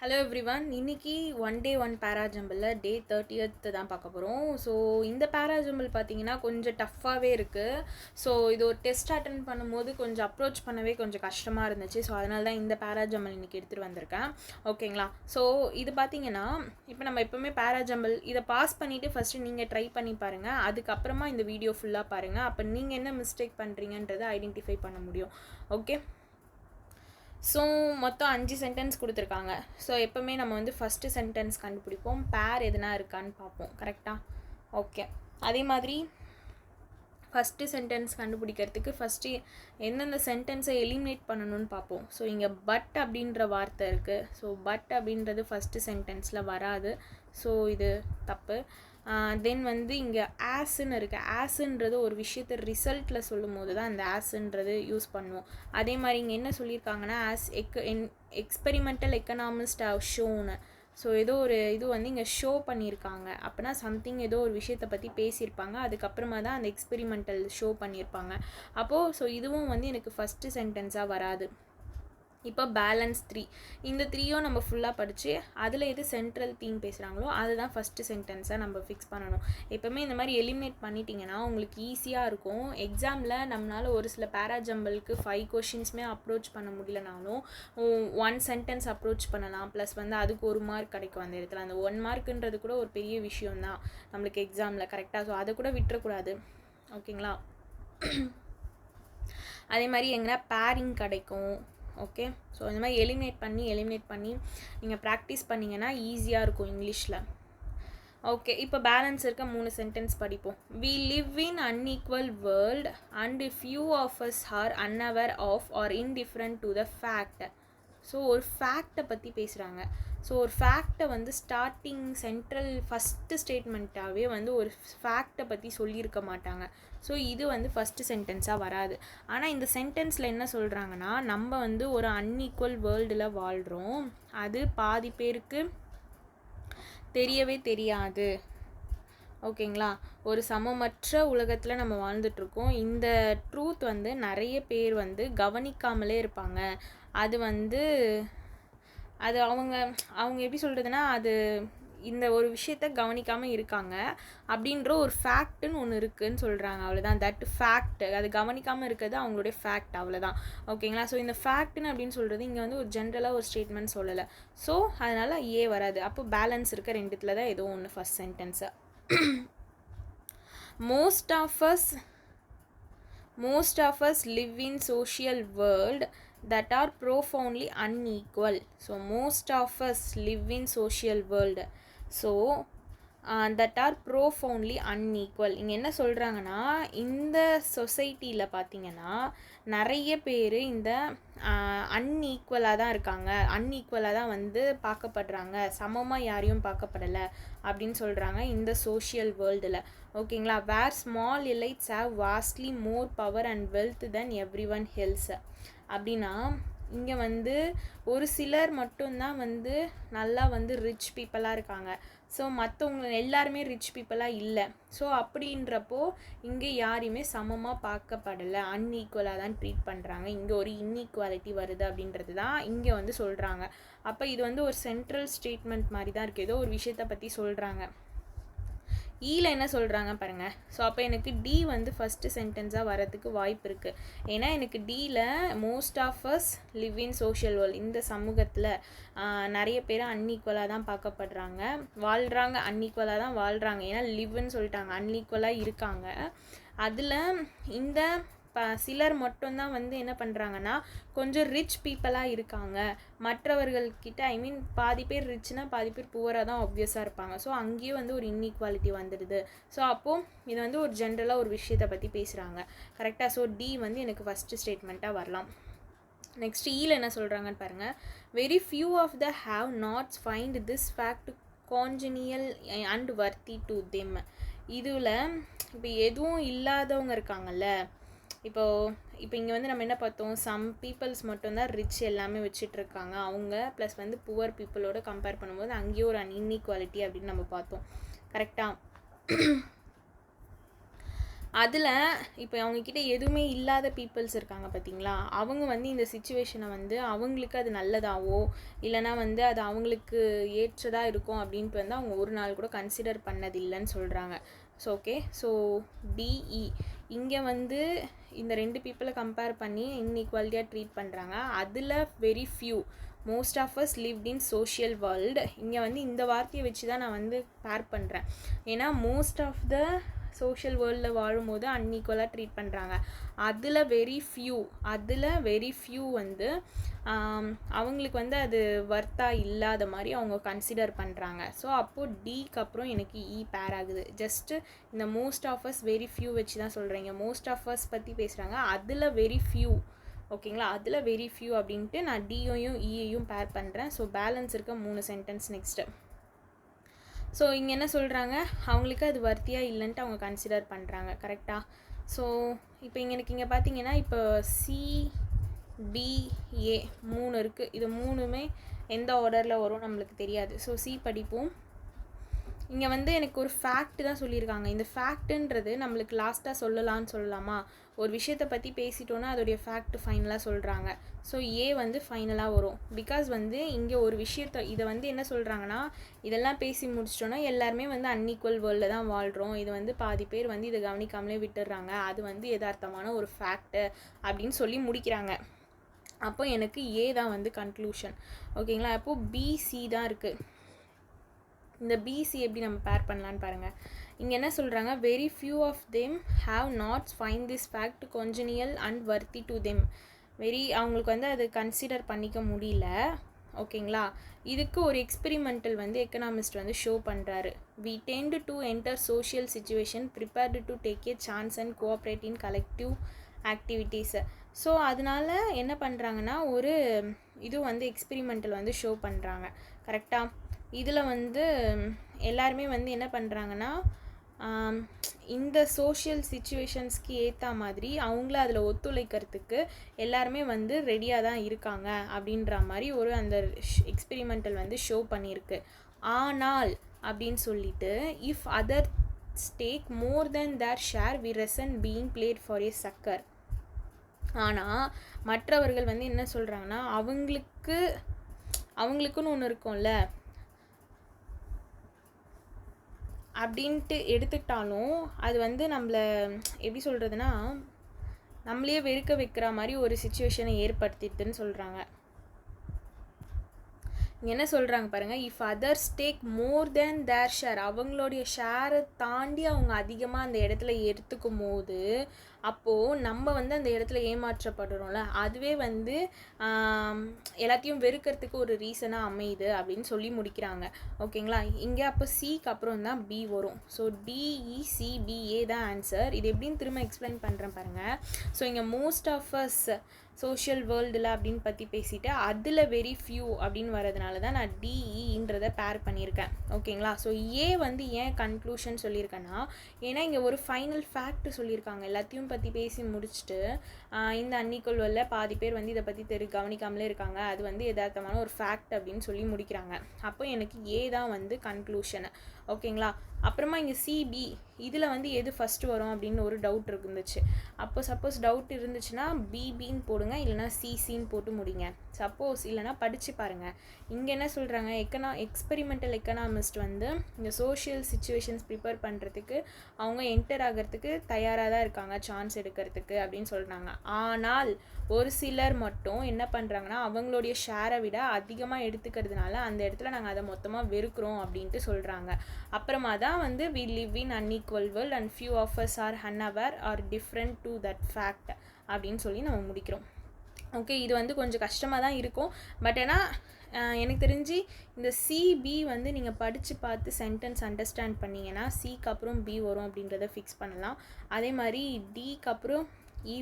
Hello everyone, இன்னைக்கு one day one பேராஜம்பிளில் டே 30th தான் பார்க்க போகிறோம். ஸோ இந்த பேராஜம்பிள் பார்த்தீங்கன்னா கொஞ்சம் டஃப்பாகவே இருக்குது. ஸோ இது ஒரு டெஸ்ட் அட்டென்ட் பண்ணும்போது கொஞ்சம் அப்ரோச் பண்ணவே கொஞ்சம் கஷ்டமாக இருந்துச்சு. ஸோ அதனால தான் இந்த பேராஜம்பிள் இன்றைக்கி எடுத்துகிட்டு வந்திருக்கேன். ஓகேங்களா? ஸோ இது பார்த்தீங்கன்னா இப்போ நம்ம எப்போவுமே பேராஜம்பிள் இதை பாஸ் பண்ணிவிட்டு ஃபஸ்ட்டு நீங்கள் ட்ரை பண்ணி பாருங்கள். அதுக்கப்புறமா இந்த வீடியோ ஃபுல்லாக பாருங்கள். அப்போ நீங்கள் என்ன மிஸ்டேக் பண்ணுறீங்கன்றதை ஐடென்டிஃபை பண்ண முடியும். ஓகே, ஸோ மொத்தம் 5 சென்டென்ஸ் கொடுத்துருக்காங்க. ஸோ எப்போவுமே நம்ம வந்து ஃபஸ்ட்டு சென்டென்ஸ் கண்டுபிடிப்போம், பேர் எதுனா இருக்கான்னு பார்ப்போம். கரெக்டாக? ஓகே, அதே மாதிரி ஃபஸ்ட்டு சென்டென்ஸ் கண்டுபிடிக்கிறதுக்கு ஃபஸ்ட்டு எந்தெந்த சென்டென்ஸை எலிமினேட் பண்ணணும்னு பார்ப்போம். ஸோ இங்கே பட் அப்படின்ற வார்த்தை இருக்குது. ஸோ பட் அப்படின்றது ஃபஸ்ட்டு சென்டென்ஸில் வராது. ஸோ இது தப்பு. தென் வந்து இங்கே ஆஸ்ன்னு இருக்குது. ஆஸ்ன்றது ஒரு விஷயத்தை ரிசல்ட்டில் சொல்லும் போது தான் அந்த ஆஸ்ன்றது யூஸ் பண்ணுவோம். அதே மாதிரி இங்கே என்ன சொல்லியிருக்காங்கன்னா எக்ஸ்பெரிமெண்டல் எக்கனாமிஸ்ட் ஹவ் ஷோன்னு. ஸோ ஏதோ ஒரு இது வந்து இங்கே ஷோ பண்ணியிருக்காங்க. அப்படின்னா சம்திங் ஏதோ ஒரு விஷயத்தை பற்றி பேசியிருப்பாங்க. அதுக்கப்புறமா தான் அந்த எக்ஸ்பெரிமெண்டல் ஷோ பண்ணியிருப்பாங்க. அப்போது ஸோ இதுவும் வந்து எனக்கு ஃபஸ்ட்டு சென்டென்ஸாக வராது. இப்போ பேலன்ஸ் 3, இந்த 3யும் நம்ம ஃபுல்லாக படித்து அதில் எது சென்ட்ரல் தீம் பேசுகிறாங்களோ அதுதான் ஃபஸ்ட்டு சென்டென்ஸாக நம்ம ஃபிக்ஸ் பண்ணணும். எப்போவுமே இந்த மாதிரி எலிமினேட் பண்ணிட்டீங்கன்னா உங்களுக்கு ஈஸியாக இருக்கும். எக்ஸாமில் நம்மளால் ஒரு சில பேராஜம்பிளுக்கு 5 கொஷின்ஸுமே அப்ரோச் பண்ண முடியலனாலும் 1 சென்டென்ஸ் அப்ரோச் பண்ணலாம். ப்ளஸ் வந்து அதுக்கு 1 மார்க் கிடைக்கும் அந்த இடத்துல. அந்த 1 மார்க்குன்றது கூட ஒரு பெரிய விஷயம்தான் நம்மளுக்கு எக்ஸாமில். கரெக்டாக? ஸோ அதை கூட விட்டுறக்கூடாது. ஓகேங்களா? அதே மாதிரி எங்கன்னா பேரிங் கிடைக்கும். ஓகே, ஸோ இந்த மாதிரி எலிமினேட் பண்ணி நீங்கள் ப்ராக்டிஸ் பண்ணிங்கன்னா ஈஸியாக இருக்கும் இங்கிலீஷில். ஓகே, இப்போ பேலன்ஸ் இருக்க 3 சென்டென்ஸ் படிப்போம். We live in unequal world and few of us are unaware of or indifferent to the fact. So ஒரு ஃபேக்டை பற்றி பேசுகிறாங்க. ஸோ ஒரு ஃபேக்டை வந்து ஸ்டார்டிங் சென்ட்ரல் ஃபஸ்ட்டு ஸ்டேட்மெண்ட்டாகவே வந்து ஒரு ஃபேக்டை பற்றி சொல்லியிருக்க மாட்டாங்க. ஸோ இது வந்து ஃபஸ்ட்டு சென்டென்ஸாக வராது. ஆனால் இந்த சென்டென்ஸில் என்ன சொல்கிறாங்கன்னா, நம்ம வந்து ஒரு அன்ஈக்குவல் வேர்ல்டில் வாழ்கிறோம், அது பாதி பேருக்கு தெரியவே தெரியாது. ஓகேங்களா? ஒரு சமமற்ற உலகத்தில் நம்ம வாழ்ந்துட்டுருக்கோம். இந்த ட்ரூத் வந்து நிறைய பேர் வந்து கவனிக்காமலே இருப்பாங்க. அது வந்து அவங்க எப்படி சொல்கிறதுனா, அது இந்த ஒரு விஷயத்த கவனிக்காமல் இருக்காங்க அப்படின்ற ஒரு ஃபேக்ட்டுன்னு ஒன்று இருக்குதுன்னு சொல்கிறாங்க. அவ்வளோதான். தட் ஃபேக்ட், அது கவனிக்காமல் இருக்கிறது அவங்களுடைய ஃபேக்ட். அவ்வளோதான். ஓகேங்களா? ஸோ இந்த ஃபேக்ட்னு அப்படின்னு சொல்கிறது இங்கே வந்து ஒரு ஜென்ரலாக ஒரு ஸ்டேட்மெண்ட் சொல்லலை. ஸோ அதனால் ஏ வராது. அப்போ பேலன்ஸ் இருக்க 2த்தில் தான் ஏதோ ஒன்று first sentence. most of us live in social world that are profoundly unequal. So most of us live in social world so that are profoundly unequal. இங்கே என்ன சொல்கிறாங்கன்னா, இந்த சொசைட்டியில் பார்த்தீங்கன்னா நிறைய பேர் இந்த அன்ஈக்குவலாக தான் இருக்காங்க. அன்ஈக்குவலாக தான் வந்து பார்க்கப்படுறாங்க. சமமாக யாரையும் பார்க்கப்படலை அப்படின்னு சொல்கிறாங்க இந்த சோஷியல் வேர்ல்டில். ஓகேங்களா? Where small elites have vastly more power and wealth than everyone else. அப்படின்னா இங்கே வந்து ஒரு சிலர் மட்டும்தான் வந்து நல்லா வந்து ரிச் பீப்புளாக இருக்காங்க. ஸோ மற்றவங்க எல்லாருமே ரிச் பீப்புளாக இல்லை. ஸோ அப்படின்றப்போ இங்கே யாரையுமே சமமாக பார்க்கப்படலை, அன்ஈக்குவலாக தான் ட்ரீட் பண்ணுறாங்க. இங்கே ஒரு இன்ஈக்குவாலிட்டி வருது அப்படின்றது தான் இங்கே வந்து சொல்கிறாங்க. அப்போ இது வந்து ஒரு சென்ட்ரல் ஸ்டேட்மெண்ட் மாதிரி தான் இருக்குது. ஏதோ ஒரு விஷயத்தை பற்றி சொல்கிறாங்க. ஈல என்ன சொல்கிறாங்க பாருங்கள். ஸோ அப்போ எனக்கு டி வந்து ஃபஸ்ட்டு சென்டென்ஸாக வரதுக்கு வாய்ப்பு இருக்குது. ஏன்னா எனக்கு டியில் most of us live in social world, இந்த சமூகத்தில் நிறைய பேர் அன்ஈக்குவலாக தான் பார்க்கப்படுறாங்க, வாழ்கிறாங்க. அன்ஈக்குவலாக தான் வாழ்கிறாங்க. ஏன்னா லிவ்னு சொல்லிட்டாங்க, அன்ஈக்குவலாக இருக்காங்க. அதில் இந்த சிலர் மட்டும்தான் வந்து என்ன பண்ணுறாங்கன்னா கொஞ்சம் ரிச் பீப்புளாக இருக்காங்க. மற்றவர்கள்கிட்ட பாதி பேர் ரிச்னா பாதி பேர் புவராக தான் ஆப்வியஸாக இருப்பாங்க. ஸோ அங்கேயும் வந்து ஒரு இன்இக்வாலிட்டி வந்துடுது. ஸோ அப்போது இது வந்து ஒரு ஜென்ரலாக ஒரு விஷயத்தை பற்றி பேசுகிறாங்க. கரெக்டாக? ஸோ டி வந்து எனக்கு ஃபஸ்ட்டு ஸ்டேட்மெண்ட்டாக வரலாம். நெக்ஸ்ட் ஈல என்ன சொல்கிறாங்கன்னு பாருங்கள். Very few of the have nots find this fact congenial and worthy to them. இதில் இப்போ எதுவும் இல்லாதவங்க இருக்காங்கல்ல, இப்போ இங்கே வந்து நம்ம என்ன பார்த்தோம், சம் பீப்புள்ஸ் மட்டும்தான் ரிச் எல்லாமே வச்சிட்ருக்காங்க அவங்க, ப்ளஸ் வந்து புவர் பீப்புளோட கம்பேர் பண்ணும்போது அங்கேயும் ஒரு இன்இக்வாலிட்டி அப்படின்னு நம்ம பார்த்தோம். கரெக்டாக? அதில் இப்போ அவங்கக்கிட்ட எதுவுமே இல்லாத பீப்புள்ஸ் இருக்காங்க பார்த்தீங்களா, அவங்க வந்து இந்த சுச்சுவேஷனை வந்து அவங்களுக்கு அது நல்லதாவோ இல்லைனா வந்து அது அவங்களுக்கு ஏற்றதாக இருக்கும் அப்படின்ட்டு வந்து அவங்க ஒரு நாள் கூட கன்சிடர் பண்ணதில்லைன்னு சொல்கிறாங்க. ஸோ ஓகே, ஸோ டிஇ இங்கே வந்து இந்த 2 பீப்புளை கம்பேர் பண்ணி இன்இக்வாலிட்டியாக ட்ரீட் பண்ணுறாங்க. அதில் very few most of us lived in social world. இங்கே வந்து இந்த வார்த்தையை வச்சு தான் நான் வந்து பேர் பண்ணுறேன். ஏன்னா மோஸ்ட் ஆஃப் த சோஷியல் வேர்ல்டில் வாழும்போது அன்ஈக்குவலாக ட்ரீட் பண்ணுறாங்க. அதில் வெரி ஃபியூ வந்து அவங்களுக்கு வந்து அது வர்த்தாக இல்லாத மாதிரி அவங்க கன்சிடர் பண்ணுறாங்க. ஸோ அப்போது டிக்கு அப்புறம் எனக்கு பேர் ஆகுது. ஜஸ்ட்டு இந்த most of us very few வச்சு தான் சொல்கிறீங்க. மோஸ்ட் ஆஃப் அஸ் பற்றி பேசுகிறாங்க, அதில் வெரி ஃபியூ. ஓகேங்களா, அதில் வெரி ஃபியூ அப்படின்ட்டு நான் டியையும் இயையும் பேர் பண்ணுறேன். ஸோ பேலன்ஸ் இருக்க 3 சென்டென்ஸ் நெக்ஸ்ட்டு. ஸோ இங்கே என்ன சொல்கிறாங்க, அவங்களுக்கு அது வர்த்தியாக இல்லைன்ட்டு அவங்க கன்சிடர் பண்ணுறாங்க. கரெக்டாக? ஸோ இப்போ எனக்கு இங்கே பார்த்தீங்கன்னா இப்போ சிடிஏ 3 இருக்குது. இது 3மே எந்த ஆர்டரில் வரும் நம்மளுக்கு தெரியாது. ஸோ சி படிப்போம். இங்கே வந்து எனக்கு ஒரு ஃபேக்ட் தான் சொல்லியிருக்காங்க. இந்த ஃபேக்ட்டுன்றது நம்மளுக்கு லாஸ்ட்டாக சொல்லலாமா, ஒரு விஷயத்தை பற்றி பேசிட்டோன்னா அதோடைய ஃபேக்ட் ஃபைனலாக சொல்கிறாங்க. ஸோ ஏ வந்து ஃபைனலாக வரும். பிகாஸ் வந்து இங்கே ஒரு விஷயத்தை இதை வந்து என்ன சொல்கிறாங்கன்னா, இதெல்லாம் பேசி முடிச்சிட்டோன்னா எல்லாருமே வந்து அன்ஈக்குவல் வேர்ல்டில் தான் வாழ்கிறோம், இது வந்து பாதி பேர் வந்து இதை கவனிக்காமலே விட்டுடுறாங்க, அது வந்து யதார்த்தமான ஒரு ஃபேக்ட்டு அப்படின்னு சொல்லி முடிக்கிறாங்க. அப்போ எனக்கு ஏ தான் வந்து கன்க்ளூஷன். ஓகேங்களா, அப்போது பிசி தான் இருக்குது. இந்த பிசி எப்படி நம்ம பேர் பண்ணலான்னு பாருங்கள். இங்கே என்ன சொல்கிறாங்க, very few of them have not find this fact congenial and worthy to them. அவங்களுக்கு வந்து அது கன்சிடர் பண்ணிக்க முடியல. ஓகேங்களா, இதுக்கு ஒரு எக்ஸ்பெரிமெண்டல் வந்து எக்கனாமிஸ்ட் வந்து ஷோ பண்ணுறாரு. We tend to enter social situation prepared to take a chance and cooperate in collective ஆக்டிவிட்டீஸை. ஸோ அதனால் என்ன பண்ணுறாங்கன்னா ஒரு இது வந்து எக்ஸ்பெரிமெண்டல் வந்து ஷோ பண்ணுறாங்க. கரெக்டாக? இதில் வந்து எல்லாருமே வந்து என்ன பண்ணுறாங்கன்னா இந்த சோஷியல் சிச்சுவேஷன்ஸ்க்கு ஏற்ற மாதிரி அவங்கள அதில் ஒத்துழைக்கிறதுக்கு எல்லாருமே வந்து ரெடியாக தான் இருக்காங்க அப்படின்ற மாதிரி ஒரு அந்த எக்ஸ்பெரிமெண்டல் வந்து ஷோ பண்ணியிருக்கு. ஆனால் அப்படின்னு சொல்லிட்டு if other stake more than their share we resent being played for a sucker. ஆனால் மற்றவர்கள் வந்து என்ன சொல்கிறாங்கன்னா அவங்களுக்குன்னு ஒன்று இருக்கும்ல அப்படின்ட்டு எடுத்துக்கிட்டாலும் அது வந்து நம்மளை எப்படி சொல்கிறதுனா நம்மளையே வெறுக்க வைக்கிற மாதிரி ஒரு சிச்சுவேஷனை ஏற்படுத்திட்டுன்னு சொல்கிறாங்க. என்ன சொல்கிறாங்க பாருங்கள், if others take more than their share, அவங்களுடைய ஷேரை தாண்டி அவங்க அதிகமாக அந்த இடத்துல எடுத்துக்கும் போது அப்போது நம்ம வந்து அந்த இடத்துல ஏமாற்றப்படுறோம்ல, அதுவே வந்து எல்லாத்தையும் வெறுக்கிறதுக்கு ஒரு ரீசனாக அமையுது அப்படின்னு சொல்லி முடிக்கிறாங்க. ஓகேங்களா, இங்கே அப்போ சிக்கு அப்புறம் தான் பி வரும். ஸோ டிஇசிபிஏ தான் ஆன்சர். இது எப்படின்னு திரும்ப எக்ஸ்பிளைன் பண்ணுறேன் பாருங்கள். ஸோ இங்கே மோஸ்ட் ஆஃப் அஸ் சோஷியல் வேர்ல்டில் அப்படின்னு பற்றி பேசிவிட்டு அதில் வெரி ஃபியூ அப்படின்னு வரதுனால தான் நான் டிஇன்றதை பேர் பண்ணியிருக்கேன். ஓகேங்களா, ஸோ ஏ வந்து ஏன் கன்க்ளூஷன் சொல்லியிருக்கேன்னா, ஏன்னா இங்கே ஒரு ஃபைனல் ஃபேக்ட் சொல்லியிருக்காங்க. எல்லாத்தையும் பற்றி பேசி முடிச்சுட்டு இந்த அன்ஈக்குவல் வேர்ல்டில் பாதி பேர் வந்து இதை பற்றி கவனிக்காமலே இருக்காங்க, அது வந்து யதார்த்தமான ஒரு ஃபேக்ட் அப்படின்னு சொல்லி முடிக்கிறாங்க. அப்போ எனக்கு ஏ தான் வந்து கன்க்ளூஷனு. ஓகேங்களா, அப்புறமா இங்கே சிபி இதில் வந்து எது ஃபஸ்ட்டு வரும் அப்படின்னு ஒரு டவுட் இருந்துச்சு. அப்போ சப்போஸ் டவுட் இருந்துச்சுன்னா பிபின்னு போடுங்க, இல்லைனா சிசின்னு போட்டு முடிங்க. சப்போஸ் இல்லைனா படித்து பாருங்கள். இங்கே என்ன சொல்கிறாங்க, எக்ஸ்பெரிமெண்டல் எக்கனாமிஸ்ட் வந்து இந்த சோஷியல் சிச்சுவேஷன்ஸ் ப்ரிப்பேர் பண்ணுறதுக்கு அவங்க என்டர் ஆகிறதுக்கு தயாராக தான் இருக்காங்க, சான்ஸ் எடுக்கிறதுக்கு அப்படின்னு சொல்கிறாங்க. ஆனால் ஒரு சிலர் மட்டும் என்ன பண்ணுறாங்கன்னா அவங்களுடைய ஷேரை விட அதிகமாக எடுத்துக்கிறதுனால அந்த இடத்துல நாங்கள் அதை மொத்தமாக வெறுக்கிறோம் அப்படின்ட்டு சொல்கிறாங்க. அப்புறமா தான் வந்து we live in unequal world and few of us are unaware or different to that fact அப்படின்னு சொல்லி நம்ம முடிக்கிறோம். ஓகே, இது வந்து கொஞ்சம் கஷ்டமாக தான் இருக்கும். பட் ஆனால் எனக்கு தெரிஞ்சு இந்த சிபி வந்து நீங்கள் படித்து பார்த்து சென்டென்ஸ் அண்டர்ஸ்டாண்ட் பண்ணிங்கன்னா சிக்கு அப்புறம் பி வரும் அப்படின்றத ஃபிக்ஸ் பண்ணலாம். அதே மாதிரி டிக்கு அப்புறம்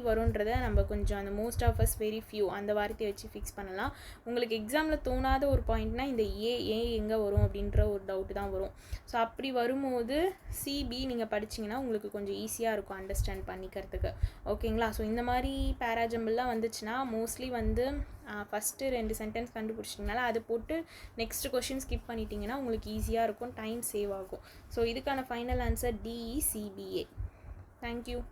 வரும்ன்றதை நம்ம கொஞ்சம் அந்த most of us very few அந்த வார்த்தையை வச்சு ஃபிக்ஸ் பண்ணலாம். உங்களுக்கு எக்ஸாமில் தோணாத ஒரு பாயிண்ட்னா இந்த எங்கே வரும் அப்படின்ற ஒரு டவுட் தான் வரும். ஸோ அப்படி வரும்போது சிபி நீங்கள் படிச்சிங்கன்னா உங்களுக்கு கொஞ்சம் ஈஸியாக இருக்கும் அண்டர்ஸ்டாண்ட் பண்ணிக்கிறதுக்கு. ஓகேங்களா, ஸோ இந்த மாதிரி பேராஜம்பிள்லாம் வந்துச்சுன்னா மோஸ்ட்லி வந்து ஃபஸ்ட்டு 2 சென்டென்ஸ் கண்டுபிடிச்சிட்டிங்கனால அதை போட்டு நெக்ஸ்ட் கொஷின் ஸ்கிப் பண்ணிட்டீங்கன்னா உங்களுக்கு ஈஸியாக இருக்கும், டைம் சேவ் ஆகும். ஸோ இதுக்கான ஃபைனல் ஆன்சர் டிஇசிபிஏ. Thank you.